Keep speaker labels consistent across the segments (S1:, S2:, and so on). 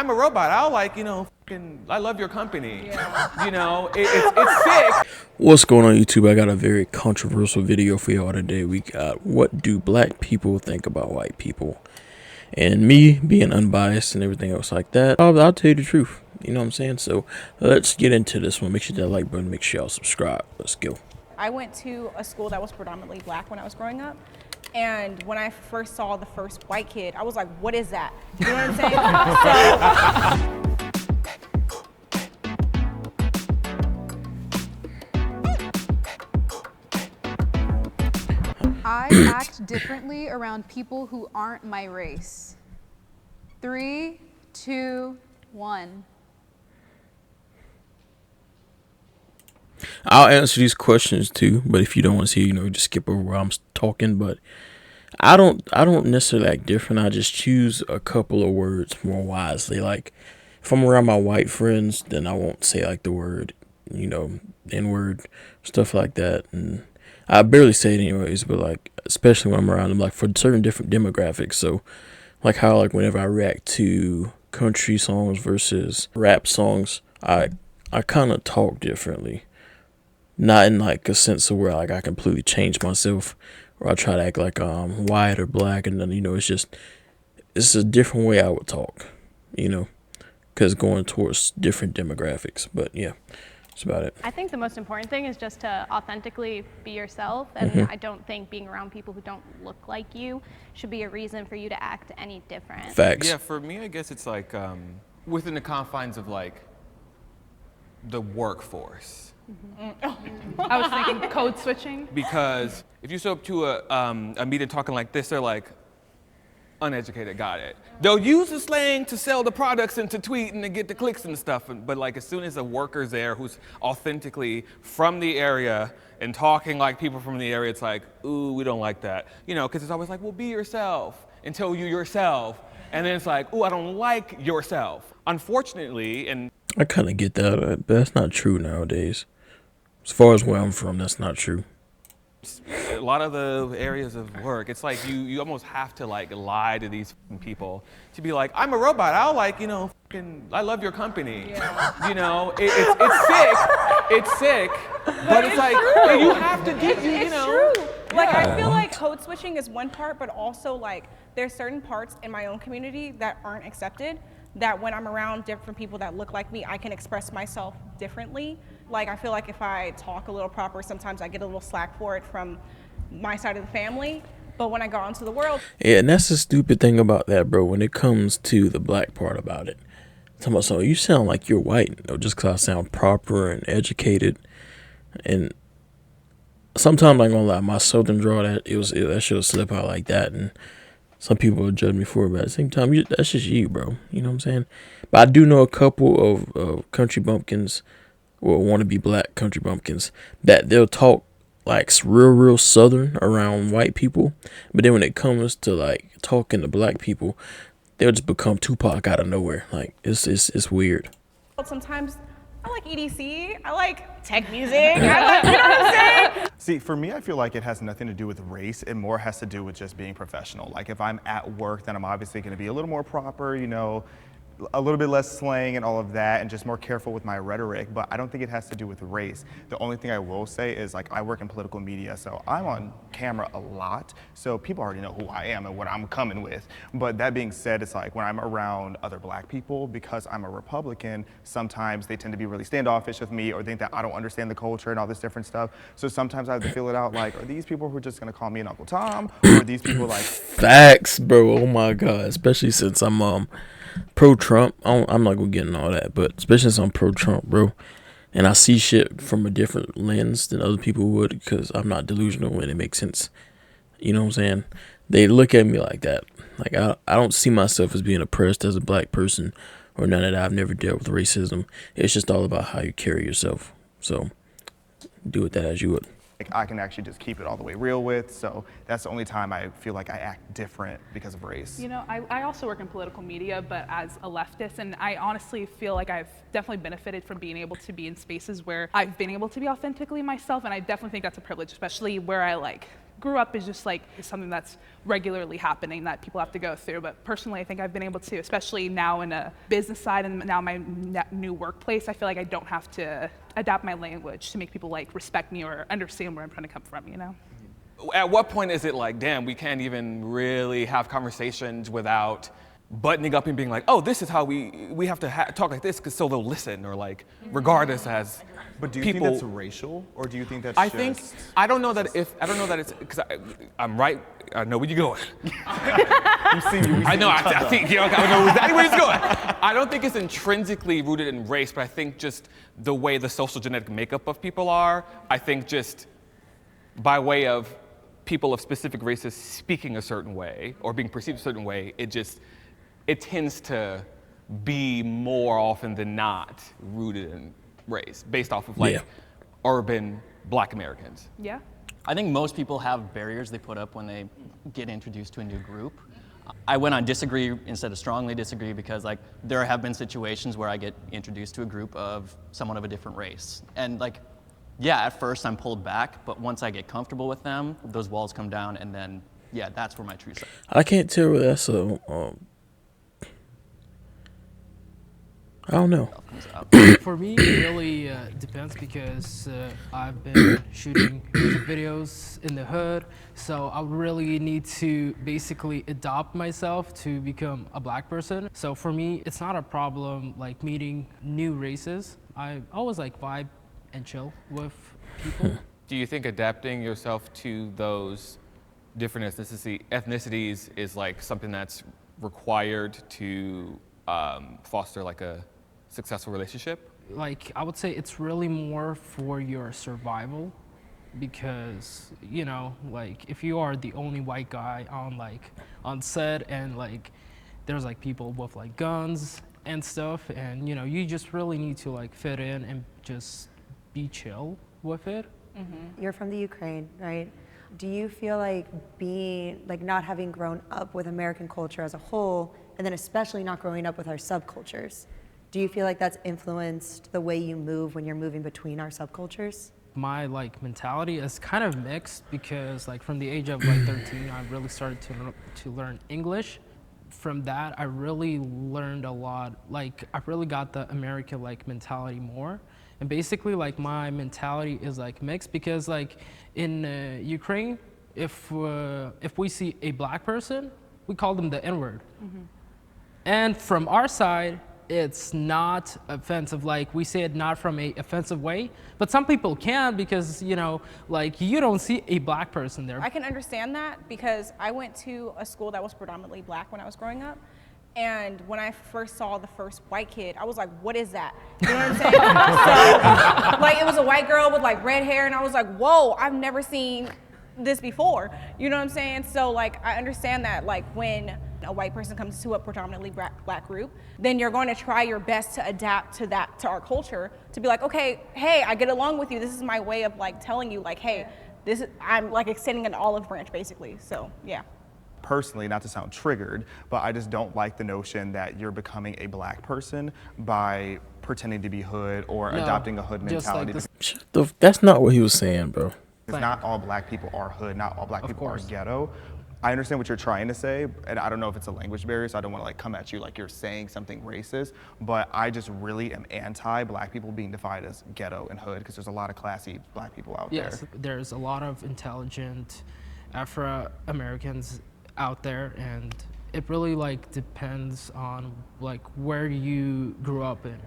S1: I'm a robot. I'll I love your company. Yeah. It's sick.
S2: What's going on YouTube? I got a very controversial video for y'all today. We got what do black people think about white people? And me being unbiased and everything else like that, I'll tell you the truth. You know what I'm saying? So let's get into this one. Make sure that like button, make sure y'all subscribe. Let's go.
S3: I went to a school that was predominantly black when I was growing up. And when I first saw the first white kid, I was like, what is that? You know what I'm saying?
S4: I act differently around people who aren't my race. 3, 2, 1.
S2: I'll answer these questions too, but if you don't want to see, just skip over where I'm talking. But I don't necessarily act different. I just choose a couple of words more wisely. Like if I'm around my white friends, then I won't say like the word, N-word, stuff like that. And I barely say it anyways, but like especially when I'm around them, like for certain different demographics. So like how like whenever I react to country songs versus rap songs, I kind of talk differently. Not in like a sense of where like I completely change myself or I try to act like white or black, and then it's a different way I would talk, because going towards different demographics. But yeah, that's about it.
S5: I think the most important thing is just to authentically be yourself, and I don't think being around people who don't look like you should be a reason for you to act any different.
S2: Facts.
S1: Yeah, for me, I guess it's like within the confines of like the workforce.
S6: I was thinking code switching.
S1: Because if you show up to a meeting talking like this, they're like, uneducated, got it. They'll use the slang to sell the products and to tweet and to get the clicks and stuff. But like as soon as a worker's there who's authentically from the area and talking like people from the area, it's like, ooh, we don't like that. Because it's always like, well, be yourself until you yourself. And then it's like, ooh, I don't like yourself. Unfortunately, and
S2: I kind of get that, but that's not true nowadays. As far as where I'm from, that's not true.
S1: a lot of the areas of work, it's like you almost have to like lie to these people to be like, I'm a robot. I'll I love your company. Yeah. It's sick. It's sick. But it's like you have to get
S3: It's true. Like I feel like code switching is one part, but also like there's certain parts in my own community that aren't accepted. That when I'm around different people that look like me, I can express myself differently. Like I feel like if I talk a little proper, sometimes I get a little slack for it from my side of the family. But when I go out into the world,
S2: yeah, and that's the stupid thing about that, bro. When it comes to the black part about it, talking about, so you sound like you're white, just because I sound proper and educated, and sometimes I'm gonna lie, my southern draw that shit will slip out like that, and some people will judge me for it, but at the same time, that's just you, bro. You know what I'm saying? But I do know a couple of country bumpkins, or wannabe black country bumpkins, that they'll talk like real southern around white people, but then when it comes to like talking to black people, they'll just become Tupac out of nowhere. Like it's weird.
S3: sometimes I like EDC, I like tech music, I like, you know what I'm saying?
S7: See, for me, I feel like it has nothing to do with race. It more has to do with just being professional. Like if I'm at work, then I'm obviously going to be a little more proper, a little bit less slang and all of that, and just more careful with my rhetoric, but I don't think it has to do with race. The only thing I will say is like I work in political media, so I'm on camera a lot, so people already know who I am and what I'm coming with. But that being said, it's like when I'm around other black people, because I'm a Republican, sometimes they tend to be really standoffish with me or think that I don't understand the culture and all this different stuff. So sometimes I have to feel it out like, are these people who are just gonna call me an Uncle Tom, or are these people like...
S2: Facts, bro. Oh my God, especially since I'm pro-Trump. I'm not gonna get into all that, but especially since I'm pro-Trump, bro, and I see shit from a different lens than other people would, because I'm not delusional and it makes sense. You know what I'm saying? They look at me like that. Like I don't see myself as being oppressed as a black person or none of that. I've never dealt with racism. It's just all about how you carry yourself. So do with that as you would.
S7: Like I can actually just keep it all the way real with, so that's the only time I feel like I act different because of race.
S6: I also work in political media, but as a leftist, and I honestly feel like I've definitely benefited from being able to be in spaces where I've been able to be authentically myself, and I definitely think that's a privilege, especially where I grew up is just like something that's regularly happening that people have to go through. But personally, I think I've been able to, especially now in a business side and now my new workplace, I feel like I don't have to adapt my language to make people like respect me or understand where I'm trying to come from, you know?
S1: At what point is it like, damn, we can't even really have conversations without buttoning up and being like, oh, this is how we have to talk like this, because so they'll listen, or like, regard us as
S7: But do you
S1: people.
S7: think that's racial, or do you think that's
S1: I
S7: just...
S1: think I don't know that it's because I'm right. I know where you're going.
S7: I'm seeing you.
S1: I know. I think I know exactly where he's going. I don't think it's intrinsically rooted in race, but I think just the way the social genetic makeup of people are. I think just by way of people of specific races speaking a certain way or being perceived a certain way, it tends to be more often than not rooted in race, based off of like urban Black Americans.
S6: Yeah.
S8: I think most people have barriers they put up when they get introduced to a new group. I went on disagree instead of strongly disagree because like there have been situations where I get introduced to a group of someone of a different race. And like, yeah, at first I'm pulled back, but once I get comfortable with them, those walls come down, and then, yeah, that's where my true self.
S2: I can't tell whether that's I don't know.
S8: comes out.
S9: For me, it really depends because I've been shooting music videos in the hood, so I really need to basically adopt myself to become a Black person. So for me, it's not a problem like meeting new races. I always like vibe and chill with people.
S1: Do you think adapting yourself to those different ethnicities is like something that's required to foster like a successful relationship?
S9: Like, I would say it's really more for your survival because, you know, like if you are the only white guy on set and like there's like people with like guns and stuff, and you know, you just really need to like fit in and just be chill with it.
S10: Mm-hmm. You're from the Ukraine, right? Do you feel like not having grown up with American culture as a whole, and then especially not growing up with our subcultures, do you feel like that's influenced the way you move when you're moving between our subcultures?
S9: My like mentality is kind of mixed because like from the age of like 13, I really started to learn English. From that, I really learned a lot. Like I really got the American like mentality more. And basically like my mentality is like mixed because like in Ukraine, if we see a Black person, we call them the N-word. Mm-hmm. And from our side, it's not offensive. Like we say it not from a offensive way, but some people can because, you know, like you don't see a Black person there.
S3: I can understand that because I went to a school that was predominantly Black when I was growing up. And when I first saw the first white kid, I was like, what is that? You know what I'm saying? So, like, it was a white girl with like red hair, and I was like, whoa, I've never seen this before. You know what I'm saying? So like, I understand that like when a white person comes to a predominantly Black group, then you're going to try your best to adapt to our culture, to be like, okay, hey, I get along with you. This is my way of like telling you like, hey, I'm like extending an olive branch basically. So yeah.
S7: Personally, not to sound triggered, but I just don't like the notion that you're becoming a Black person by pretending to be hood or adopting a hood mentality.
S2: Like that's not what he was saying, bro.
S7: Because not all Black people are hood, not all Black people are ghetto. I understand what you're trying to say, and I don't know if it's a language barrier, so I don't want to like come at you like you're saying something racist, but I just really am anti-Black people being defined as ghetto and hood because there's a lot of classy Black people out there.
S9: Yes, there's a lot of intelligent Afro-Americans out there, and it really like depends on like where you grew up in.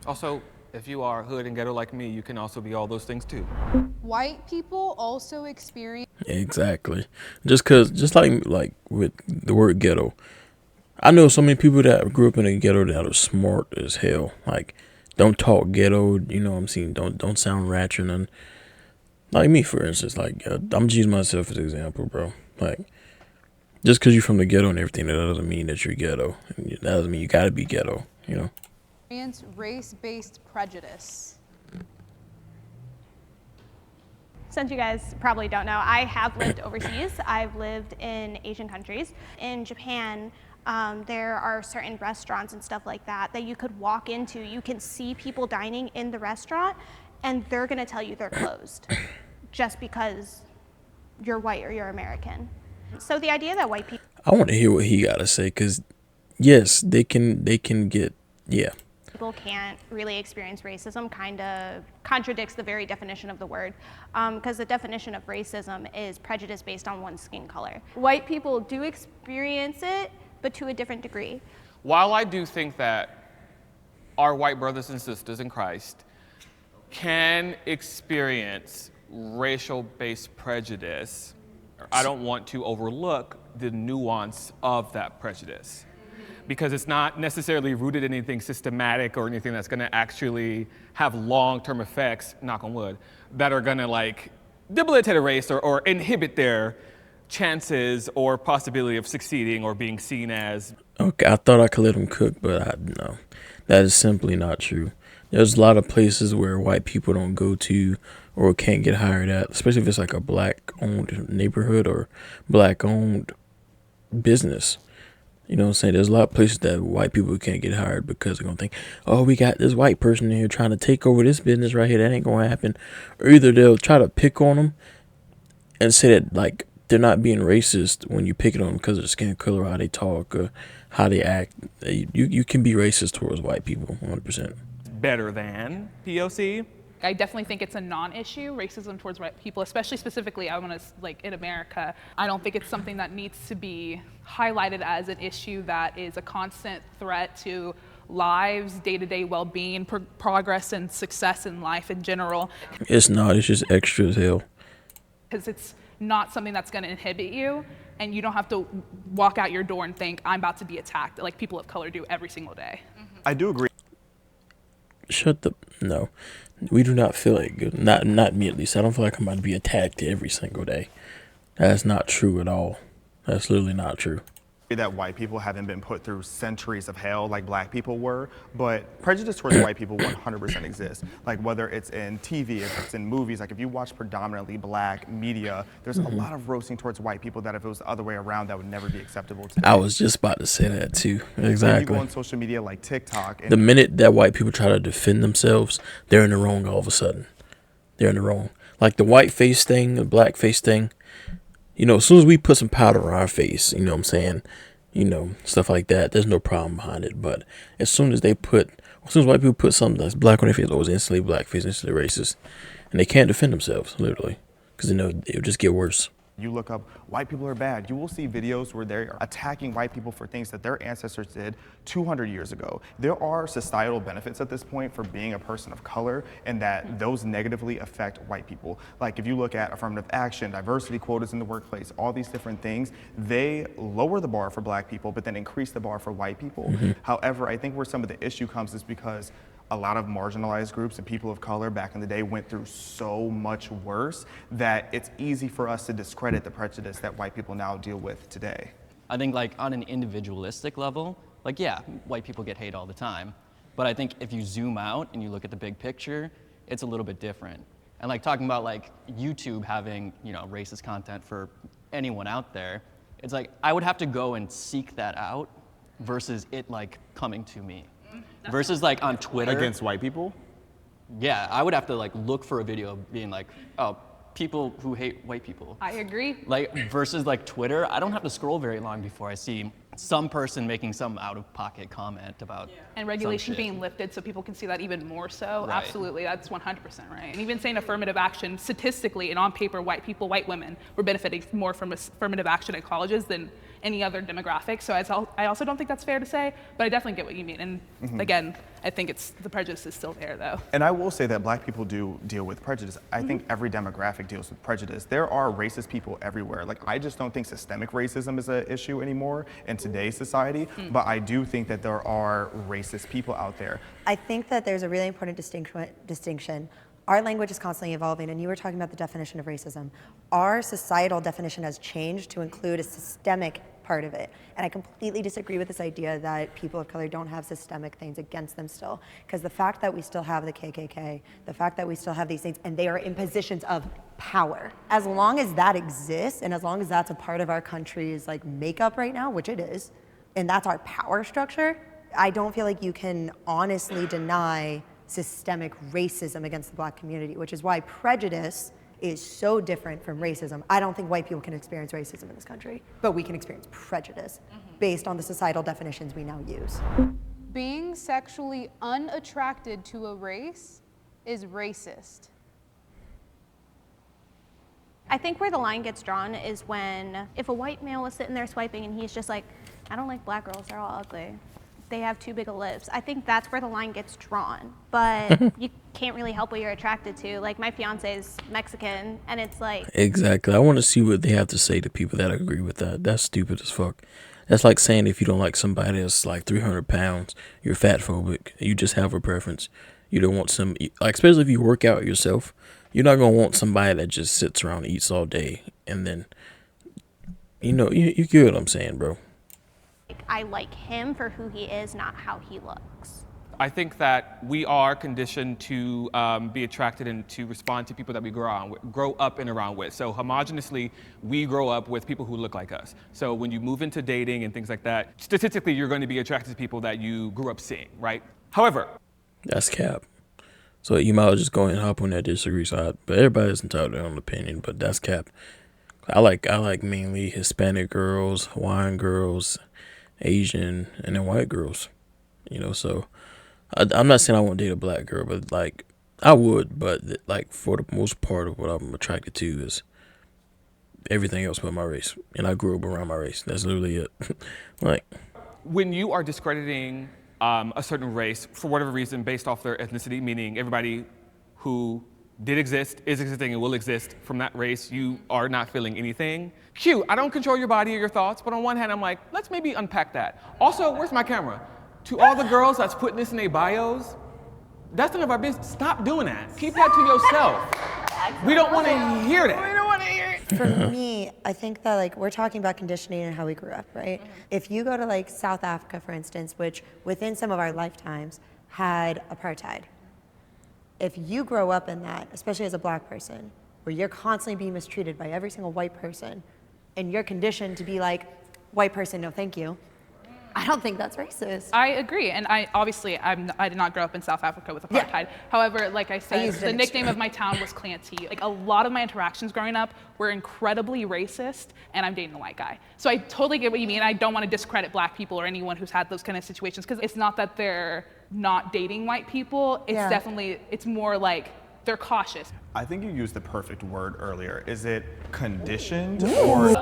S1: Also, if you are hood and ghetto like me, you can also be all those things too.
S4: White people also experience.
S2: Exactly. Just like with the word ghetto, I know so many people that grew up in a ghetto that are smart as hell. Like, don't talk ghetto. You know what I'm saying? Don't sound ratchet and like me, for instance. Like, I'm just using myself as an example, bro. Like, just because you're from the ghetto and everything, that doesn't mean that you're ghetto. That doesn't mean you gotta be ghetto. You know.
S4: Race-based prejudice.
S5: Since you guys probably don't know, I have lived overseas. I've lived in Asian countries. In Japan, there are certain restaurants and stuff like that you could walk into. You can see people dining in the restaurant, and they're gonna tell you they're closed, just because you're white or you're American. So the idea that white
S2: I want to hear what he got to say, because yes, they can get, yeah.
S5: people can't really experience racism kind of contradicts the very definition of the word, because the definition of racism is prejudice based on one's skin color. White people do experience it, but to a different degree.
S1: While I do think that our white brothers and sisters in Christ can experience racial-based prejudice, I don't want to overlook the nuance of that prejudice, because it's not necessarily rooted in anything systematic or anything that's gonna actually have long-term effects, knock on wood, that are gonna like debilitate a race or inhibit their chances or possibility of succeeding or being seen as.
S2: Okay, I thought I could let him cook, but no, that is simply not true. There's a lot of places where white people don't go to or can't get hired at, especially if it's like a black-owned neighborhood or black-owned business. You know what I'm saying? There's a lot of places that white people can't get hired because they're going to think, oh, we got this white person here trying to take over this business right here. That ain't going to happen. Or either they'll try to pick on them and say that, like, they're not being racist when you pick it on them because of their skin color, how they talk, or how they act. You can be racist towards white people, 100%.
S1: Better than POC.
S6: I definitely think it's a non-issue, racism towards white people, especially specifically, I want to, like, in America. I don't think it's something that needs to be highlighted as an issue that is a constant threat to lives, day-to-day well-being, progress and success in life in general.
S2: It's not, it's just extra as hell.
S6: Because it's not something that's going to inhibit you, and you don't have to walk out your door and think, I'm about to be attacked, like people of color do every single day.
S7: I do agree.
S2: No. We do not feel like good. Not me at least. I don't feel like I'm about to be attacked every single day. That's not true at all. That's literally not true.
S7: That white people haven't been put through centuries of hell like black people were, but prejudice towards white people 100% exists. Like whether it's in TV, if it's in movies, like if you watch predominantly black media, there's a lot of roasting towards white people that if it was the other way around, that would never be acceptable today.
S2: I was just about to say that too.
S7: When you
S2: Exactly.
S7: go on social media like TikTok. And
S2: The minute that white people try to defend themselves, they're in the wrong all of a sudden. They're in the wrong. Like the white face thing, the black face thing. You know, as soon as we put some powder on our face, you know what I'm saying? You know, stuff like that, there's no problem behind it. But as soon as white people put something that's black on their face, it's instantly blackface, instantly racist. And they can't defend themselves, literally. Because they know it'll just get worse.
S7: You look up, white people are bad. You will see videos where they're attacking white people for things that their ancestors did 200 years ago. There are societal benefits at this point for being a person of color, and that those negatively affect white people. Like if you look at affirmative action, diversity quotas in the workplace, all these different things, they lower the bar for black people, but then increase the bar for white people. However, I think where some of the issue comes is because a lot of marginalized groups and people of color back in the day went through so much worse that it's easy for us to discredit the prejudice that white people now deal with today.
S8: I think like on an individualistic level, like yeah, white people get hate all the time. But I think if you zoom out and you look at the big picture, it's a little bit different. And like talking about like YouTube having, you know, racist content for anyone out there, it's like I would have to go and seek that out versus it like coming to me. Versus like on Twitter.
S7: Against white people?
S8: Yeah, I would have to like look for a video being like, oh, people who hate white people.
S6: I agree.
S8: Like versus like Twitter, I don't have to scroll very long before I see some person making some out-of-pocket comment about
S6: And regulation
S8: some shit.
S6: being lifted so people can see that even more so.
S8: Right.
S6: Absolutely, that's 100% right. And even saying affirmative action, statistically and on paper, white people, white women were benefiting more from affirmative action at colleges than any other demographic. So I also don't think that's fair to say, but I definitely get what you mean. And again, I think the prejudice is still there though.
S7: And I will say that black people do deal with prejudice. I think every demographic deals with prejudice. There are racist people everywhere. Like I just don't think systemic racism is an issue anymore in today's society, but I do think that there are racist people out there.
S10: I think that there's a really important distinction. Our language is constantly evolving, and you were talking about the definition of racism. Our societal definition has changed to include a systemic part of it. And I completely disagree with this idea that people of color don't have systemic things against them still. Because the fact that we still have the KKK, the fact that we still have these things, and they are in positions of power. As long as that exists, and as long as that's a part of our country's like makeup right now, which it is, and that's our power structure, I don't feel like you can honestly deny systemic racism against the black community, which is why prejudice is so different from racism. I don't think white people can experience racism in this country, but we can experience prejudice based on the societal definitions we now use.
S4: Being sexually unattracted to a race is racist.
S5: I think where the line gets drawn is when if a white male was sitting there swiping and he's just like, I don't like black girls, they're all ugly. They have too big of lips. I think that's where the line gets drawn. But you can't really help what you're attracted to. Like my fiance is Mexican and it's like.
S2: Exactly. I want to see what they have to say to people that agree with that. That's stupid as fuck. That's like saying if you don't like somebody that's like 300 pounds, you're fat phobic. You just have a preference. You don't want some, like, especially if you work out yourself, you're not going to want somebody that just sits around and eats all day. And then, you know, you get what I'm saying, bro.
S5: I like him for who he is, not how he looks.
S1: I think that we are conditioned to be attracted and to respond to people that we grow up and around with. So homogeneously, we grow up with people who look like us. So when you move into dating and things like that, statistically, you're going to be attracted to people that you grew up seeing, right? However,
S2: that's cap. So you might just go and hop on that disagree side, but everybody's entitled to their own opinion. But that's cap. I like mainly Hispanic girls, Hawaiian girls, Asian, and then white girls. You know, so I'm not saying I won't date a black girl, but like I would, but like for the most part of what I'm attracted to is everything else but my race, and I grew up around my race. That's literally it. Like
S1: when you are discrediting a certain race for whatever reason based off their ethnicity, meaning everybody who did exist, is existing, and will exist from that race, you are not feeling anything. Cute, I don't control your body or your thoughts, but on one hand, I'm like, let's maybe unpack that. Also, where's my camera? To all the girls that's putting this in their bios, that's none of our business. Stop doing that. Keep that to yourself. We don't want to hear that. We don't want to hear it.
S10: For me, I think that like we're talking about conditioning and how we grew up, right? If you go to like South Africa, for instance, which within some of our lifetimes had apartheid, if you grow up in that, especially as a black person, where you're constantly being mistreated by every single white person, and you're conditioned to be like, white person, no thank you, I don't think that's racist.
S6: I agree, and I did not grow up in South Africa with apartheid. Yeah. However, like I said, the nickname of my town was Clancy. Like a lot of my interactions growing up were incredibly racist, and I'm dating a white guy. So I totally get what you mean. I don't want to discredit black people or anyone who's had those kind of situations, because it's not that they're not dating white people. It's definitely, it's more like they're cautious.
S7: I think you used the perfect word earlier. Is it conditioned or?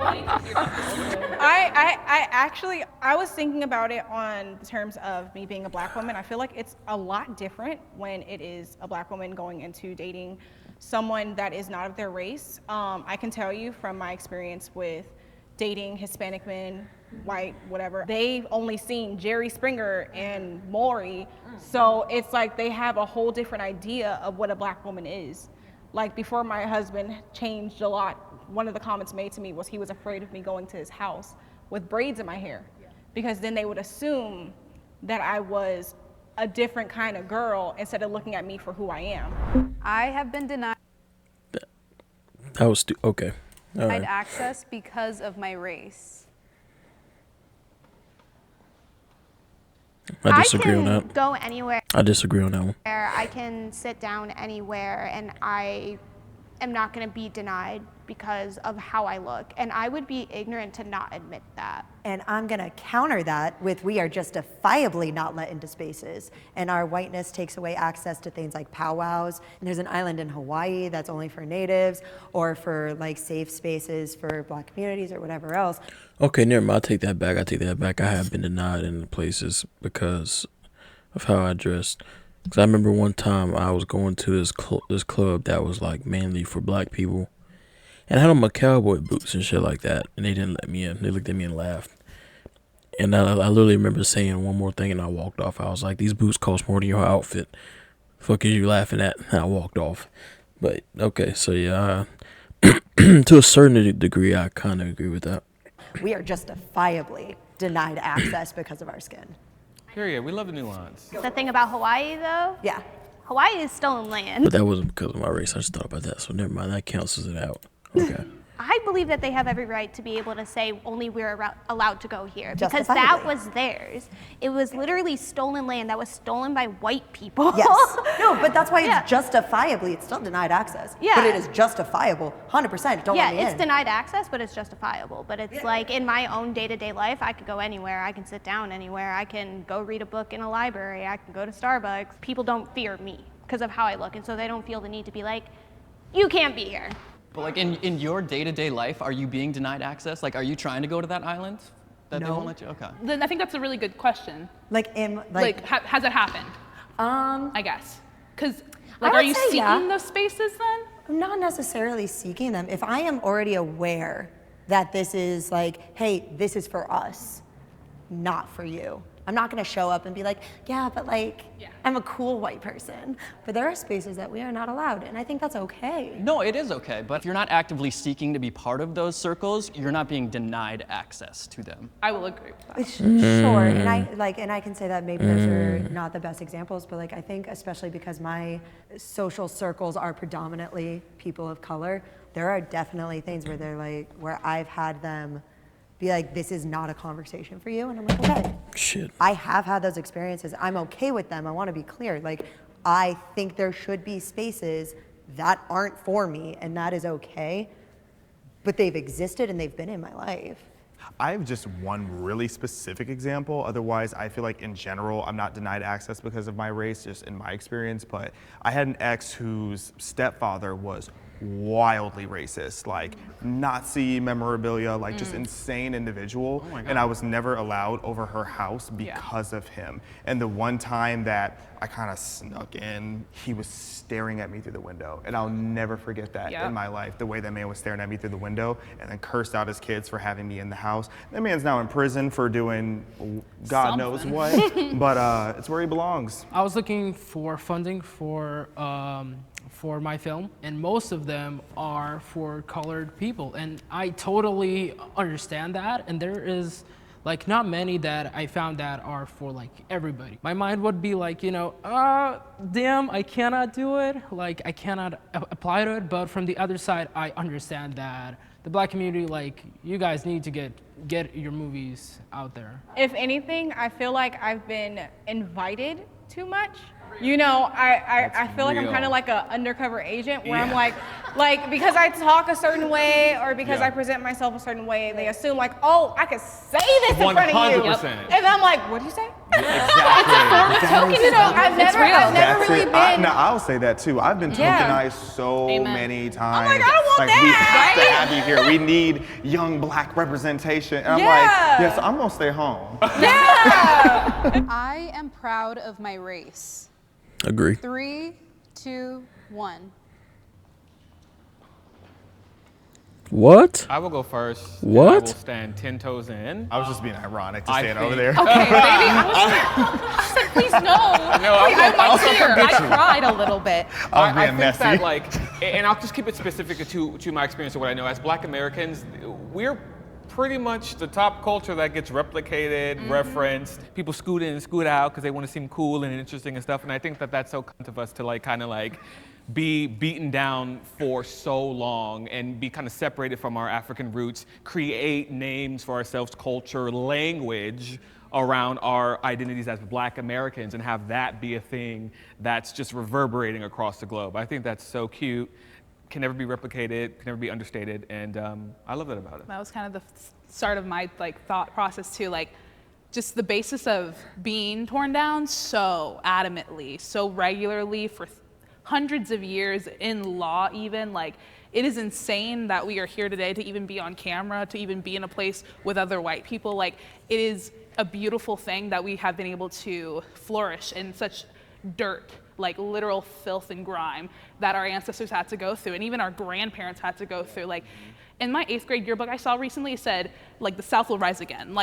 S3: I was thinking about it on the terms of me being a black woman. I feel like it's a lot different when it is a black woman going into dating someone that is not of their race. I can tell you from my experience with dating Hispanic men, white, whatever, they've only seen Jerry Springer and Maury. So it's like they have a whole different idea of what a black woman is. Like before my husband changed a lot, one of the comments made to me was he was afraid of me going to his house with braids in my hair, because then they would assume that I was a different kind of girl instead of looking at me for who I am.
S4: I have been denied
S2: that was okay. All right.
S4: access because of my race.
S2: I disagree on that.
S5: I can go anywhere.
S2: I disagree on that one.
S5: I can sit down anywhere, and I am not going to be denied because of how I look. And I would be ignorant to not admit that.
S10: And I'm gonna counter that with we are justifiably not let into spaces, and our whiteness takes away access to things like powwows. And there's an island in Hawaii that's only for natives, or for like safe spaces for black communities or whatever else.
S2: Okay, never mind. I take that back. I have been denied in places because of how I dressed. Because I remember one time I was going to this club that was like mainly for black people. And I had on my cowboy boots and shit like that, and they didn't let me in. They looked at me and laughed. And I literally remember saying one more thing, and I walked off. I was like, these boots cost more than your outfit. Fuck is you laughing at? And I walked off. But, okay, so yeah, to a certain degree, I kind of agree with that.
S10: We are justifiably denied access because of our skin.
S1: Period. We love the nuance.
S5: The thing about Hawaii, though?
S10: Yeah.
S5: Hawaii is stolen land.
S2: But that wasn't because of my race. I just thought about that, so never mind. That cancels it out. Okay.
S5: I believe that they have every right to be able to say only we're allowed to go here because that
S10: Justifiably.
S5: was theirs. It was literally stolen land that was stolen by white people.
S10: Yes. No, but that's why
S5: Yeah.
S10: it's justifiably, it's still denied access.
S5: Yeah.
S10: But it is justifiable, 100%. Don't
S5: Yeah,
S10: let me
S5: it's
S10: in.
S5: denied access, but it's justifiable. But it's like in my own day-to-day life, I could go anywhere. I can sit down anywhere. I can go read a book in a library. I can go to Starbucks. People don't fear me because of how I look, and so they don't feel the need to be like, you can't be here.
S8: But like in your day-to-day life, are you being denied access? Like, are you trying to go to that island that they
S10: No.
S8: won't let you? Okay.
S6: Then I think that's a really good question. Has it happened? I guess. Because, like,
S10: would
S6: are you
S10: say
S6: seeking
S10: yeah.
S6: those spaces then?
S10: I'm not necessarily seeking them. If I am already aware that this is like, hey, this is for us, not for you. I'm not gonna show up and be like, yeah, but like, I'm a cool white person. But there are spaces that we are not allowed, and I think that's okay.
S8: No, it is okay. But if you're not actively seeking to be part of those circles, you're not being denied access to them.
S6: I will agree with that.
S10: Sure, and I can say that maybe those are not the best examples, but like I think especially because my social circles are predominantly people of color, there are definitely things where they're like, where I've had them be like, this is not a conversation for you, and I'm like, okay.
S2: Shit.
S10: I have had those experiences. I'm okay with them. I want to be clear. Like, I think there should be spaces that aren't for me, and that is okay. But they've existed and they've been in my life.
S7: I have just one really specific example. Otherwise, I feel like in general, I'm not denied access because of my race, just in my experience. But I had an ex whose stepfather was wildly racist, like Nazi memorabilia, like just insane individual. And I was never allowed over her house because of him. And the one time that I kind of snuck in, he was staring at me through the window. And I'll never forget that in my life, the way that man was staring at me through the window and then cursed out his kids for having me in the house. That man's now in prison for doing God knows what, but it's where he belongs.
S9: I was looking for funding for my film, and most of them are for colored people, and I totally understand that. And there is like not many that I found that are for like everybody. My mind would be like, damn, I cannot do it. Like I cannot apply to it. But from the other side, I understand that the Black community, like you guys need to get your movies out there.
S3: If anything, I feel like I've been invited too much. You know, I feel like I'm kind of like an undercover agent where I'm like because I talk a certain way or because I present myself a certain way, they assume like, oh, I could say this in front of you.
S1: 100%.
S3: And I'm like, what'd you say?
S1: Exactly.
S3: You know, I've never really been.
S7: I'll say that too. I've been tokenized so many times.
S3: I'm like, I don't want
S7: we
S3: that.
S7: have to have you here. We need young Black representation. And I'm like, yes, I'm gonna stay home.
S4: I am proud of my race.
S2: Agree.
S4: 3, 2, 1.
S2: What?
S1: I will go first.
S2: What?
S1: I will stand 10 toes in.
S7: I was just being ironic to
S1: I
S7: stand over
S1: think-
S7: there.
S6: Okay, baby. I was like, please no.
S1: No,
S6: I'm here. I cried a little bit.
S7: I'm
S1: I
S7: being
S1: think that
S7: messy.
S1: like, and I'll just keep it specific to my experience of what I know. As Black Americans, we're pretty much the top culture that gets replicated, referenced. People scoot in and scoot out because they want to seem cool and interesting and stuff. And I think that that's so kind of us to like kind of like be beaten down for so long and be kind of separated from our African roots, create names for ourselves, culture, language around our identities as Black Americans and have that be a thing that's just reverberating across the globe. I think that's so cute. Can never be replicated, can never be understated, and I love that about it.
S6: That was kind of the start of my thought process too, just the basis of being torn down so adamantly, so regularly for hundreds of years in law even, it is insane that we are here today to even be on camera, to even be in a place with other white people. It is a beautiful thing that we have been able to flourish in such dirt, literal filth and grime that our ancestors had to go through and even our grandparents had to go through. In my 8th grade yearbook I saw recently, it said, the South will rise again.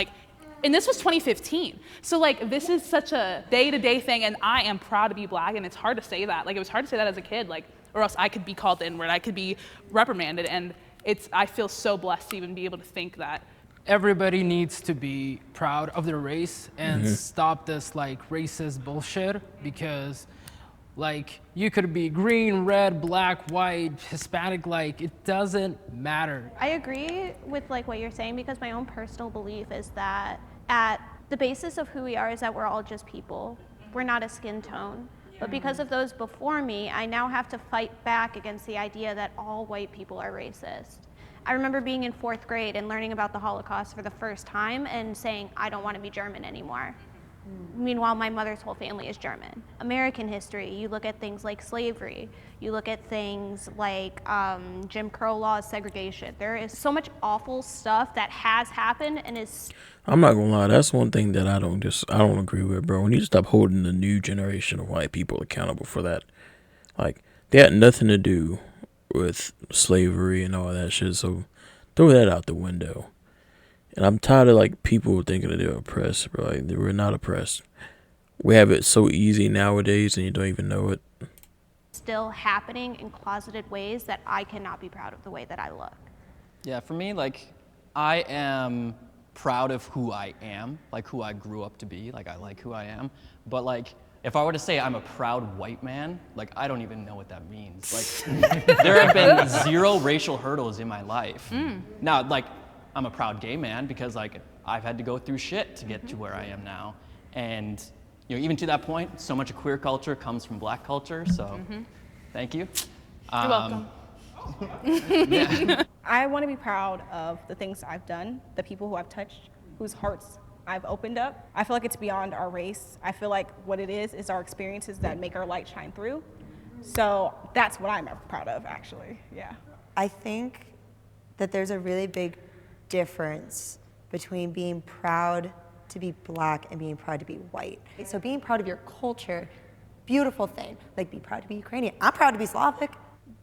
S6: And this was 2015. So this is such a day-to-day thing, and I am proud to be Black, and it's hard to say that. It was hard to say that as a kid, or else I could be called the N-word, I could be reprimanded, and I feel so blessed to even be able to think that.
S9: Everybody needs to be proud of their race and stop this racist bullshit, because Like, you could be green, red, black, white, Hispanic, like, it doesn't matter.
S5: I agree with like what you're saying because my own personal belief is that at the basis of who we are is that we're all just people. We're not a skin tone. But because of those before me, I now have to fight back against the idea that all white people are racist. I remember being in 4th grade and learning about the Holocaust for the first time and saying, I don't want to be German anymore. Meanwhile, my mother's whole family is German. American history, you look at things like slavery, you look at things like Jim Crow laws, segregation. There is so much awful stuff that has happened and is.
S2: I'm not gonna lie, that's one thing that I don't agree with, bro. We need to stop holding the new generation of white people accountable for that. Like, they had nothing to do with slavery and all that shit, so throw that out the window. And I'm tired of like people thinking that they're oppressed, bro. Like, we're not oppressed. We have it so easy nowadays and you don't even know it.
S5: Still happening in closeted ways that I cannot be proud of the way that I look.
S8: Yeah, for me, like, I am proud of who I am, like who I grew up to be, like I like who I am. But like, if I were to say I'm a proud white man, like I don't even know what that means. Like, there have been 0 racial hurdles in my life. Now, like, I'm a proud gay man because like I've had to go through shit to get to where I am now. And you know, even to that point, so much of queer culture comes from black culture, so thank you.
S3: You're welcome.
S8: Yeah.
S3: I want to be proud of the things I've done, the people who I've touched, whose hearts I've opened up. I feel like it's beyond our race. I feel like what it is our experiences that make our light shine through. So that's what I'm proud of, actually. Yeah.
S10: I think that there's a really big difference between being proud to be black and being proud to be white. So being proud of your culture, beautiful thing. Like, be proud to be Ukrainian. I'm proud to be Slavic.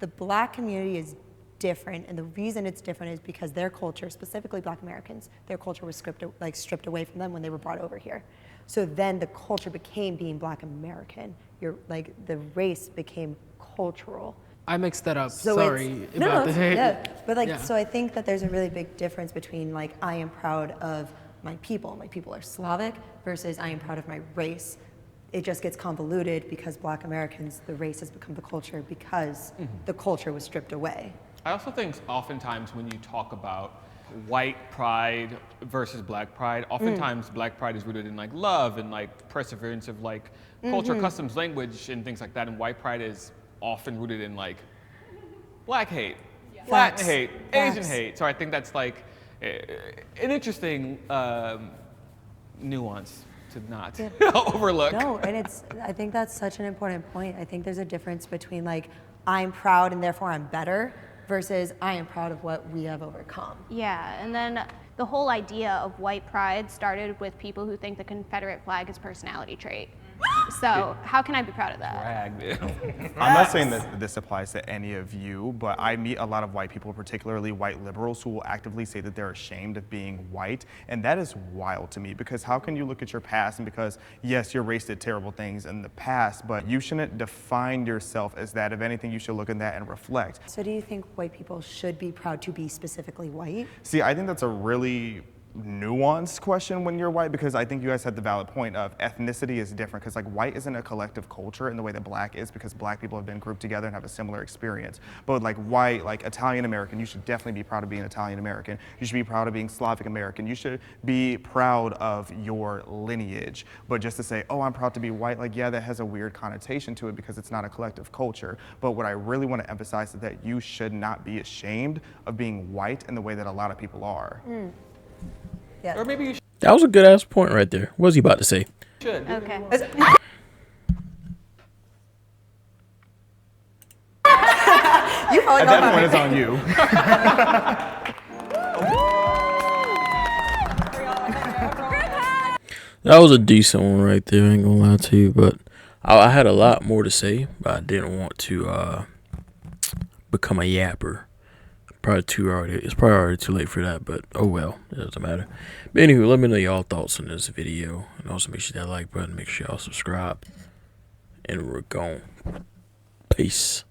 S10: The black community is different, and the reason it's different is because their culture, specifically black Americans, their culture was stripped away from them when they were brought over here. So then the culture became being black American. The race became cultural.
S9: I mixed that up.
S10: So
S9: Sorry about that.
S10: Yeah, but like,
S9: Yeah.
S10: so I think that there's a really big difference between like, I am proud of my people are Slavic, versus I am proud of my race. It just gets convoluted because black Americans, the race has become the culture because the culture was stripped away.
S1: I also think oftentimes when you talk about white pride versus black pride, oftentimes black pride is rooted in like love and like perseverance of like culture, customs, language, and things like that, and white pride is often rooted in like black hate, Latin hate, Asian hate. So I think that's like an interesting nuance to not overlook.
S10: No, and I think that's such an important point. I think there's a difference between like, I'm proud and therefore I'm better, versus I am proud of what we have overcome.
S5: Yeah, and then the whole idea of white pride started with people who think the Confederate flag is a personality trait. So how can I be proud of that?
S7: I'm not saying that this applies to any of you, but I meet a lot of white people, particularly white liberals, who will actively say that they're ashamed of being white. And that is wild to me, because how can you look at your past, and because, yes, your race did terrible things in the past, but you shouldn't define yourself as that. If anything, you should look at that and reflect.
S10: So do you think white people should be proud to be specifically white?
S7: See, I think that's a really nuanced question when you're white, because I think you guys had the valid point of ethnicity is different, because like white isn't a collective culture in the way that black is, because black people have been grouped together and have a similar experience. But like white, like Italian American, you should definitely be proud of being Italian American. You should be proud of being Slavic American. You should be proud of your lineage. But just to say, oh, I'm proud to be white, like, yeah, that has a weird connotation to it because it's not a collective culture. But what I really want to emphasize is that you should not be ashamed of being white in the way that a lot of people are.
S10: Yeah.
S1: Or maybe you
S2: That was a good ass point right there. What was he about to say?
S1: should.
S5: Okay.
S10: You probably
S7: At that point, it's on you.
S2: That was a decent one right there. I ain't gonna lie to you, but I had a lot more to say, but I didn't want to become a yapper. It's probably already too late for that, but oh well, it doesn't matter. But anywho, let me know y'all thoughts on this video, and also make sure that like button, make sure y'all subscribe, and we're gone. Peace.